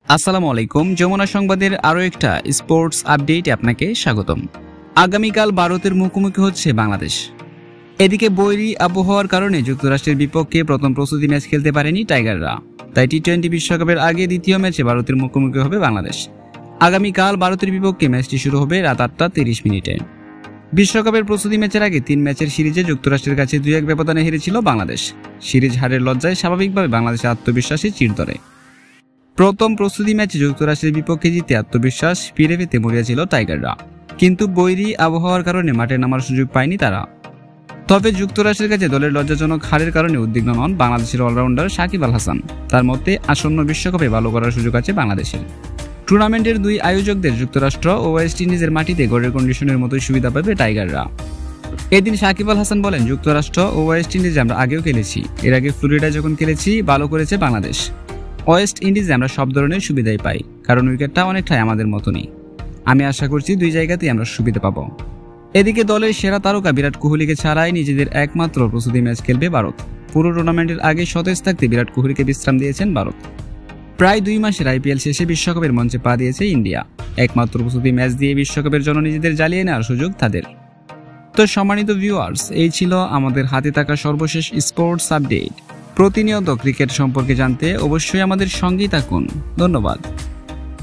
আসসালামু আলাইকুম। যমুনা সংবাদের আরও একটা স্পোর্টস আপডেটে আপনাকে স্বাগতম। আগামীকাল ভারতের মুখোমুখি হচ্ছে বাংলাদেশ। এদিকে বৈরী আবহাওয়ার কারণে যুক্তরাষ্ট্রের বিপক্ষে প্রথম প্রস্তুতি ম্যাচ খেলতে পারেনি টাইগাররা। তাই টি-20 বিশ্বকাপের আগে দ্বিতীয় ম্যাচে ভারতের মুখোমুখি হবে বাংলাদেশ। আগামীকাল ভারতের বিপক্ষে ম্যাচটি শুরু হবে রাত 8:30 বিশ্বকাপের প্রস্তুতি ম্যাচের আগে 3 ম্যাচের সিরিজে যুক্তরাষ্ট্রের কাছে 2-1 ব্যবধানে হেরেছিল বাংলাদেশ। সিরিজ হারের লজ্জায় স্বাভাবিকভাবে বাংলাদেশের আত্মবিশ্বাসী চিরতরে। প্রথম প্রস্তুতি ম্যাচে যুক্তরাষ্ট্রের বিপক্ষে জিতে আত্মবিশ্বাস ফিরে পেতে মরিয়াছিল টাইগাররা, কিন্তু বৈরী আবহাওয়ার কারণে মাঠে নামার সুযোগ পায়নি তারা। তবে যুক্তরাষ্ট্রের কাছে দলের লজ্জাজনক হারের কারণে উদ্বিগ্ন নন বাংলাদেশের অলরাউন্ডার সাকিব আল হাসান। তার মতে আসন্ন বিশ্বকাপে ভালো করার সুযোগ আছে বাংলাদেশের। টুর্নামেন্টের দুই আয়োজকদের যুক্তরাষ্ট্র ও ওয়েস্ট ইন্ডিজের মাটিতে গড়ের কন্ডিশনের মতোই সুবিধা পাবে টাইগাররা। এদিন সাকিব আল হাসান বলেন, যুক্তরাষ্ট্র ও ওয়েস্ট ইন্ডিজে আমরা আগেও খেলেছি, এর আগে ফ্লোরিডায় যখন খেলেছি ভালো করেছে বাংলাদেশ। ওয়েস্ট ইন্ডিজে আমরা সব ধরনের সুবিধাই পাই, কারণ উইকেটটা অনেকটাই আমাদের মতনই। আমি আশা করছি দুই জায়গাতেই আমরা সুবিধা পাবো। এদিকে দলের সেরা তারকা বিরাট কোহলিকে ছাড়াই নিজেদের একমাত্র প্রস্তুতি ম্যাচ খেলবে ভারত। পুরো টুর্নামেন্টের আগে সতেজ থাকতে বিরাট কোহলিকে বিশ্রাম দিয়েছেন ভারত। প্রায় 2 মাসের আইপিএল শেষে বিশ্বকাপের মঞ্চে পা দিয়েছে ইন্ডিয়া। একমাত্র প্রস্তুতি ম্যাচ দিয়ে বিশ্বকাপের জন্য নিজেদের জ্বালিয়ে নেওয়ার সুযোগ তাদের। তো সম্মানিত ভিউয়ার্স, এই ছিল আমাদের হাতে থাকা সর্বশেষ স্পোর্টস আপডেট। প্রতিনিয়ত ক্রিকেট সম্পর্কে জানতে অবশ্যই আমাদের সঙ্গেই থাকুন। ধন্যবাদ।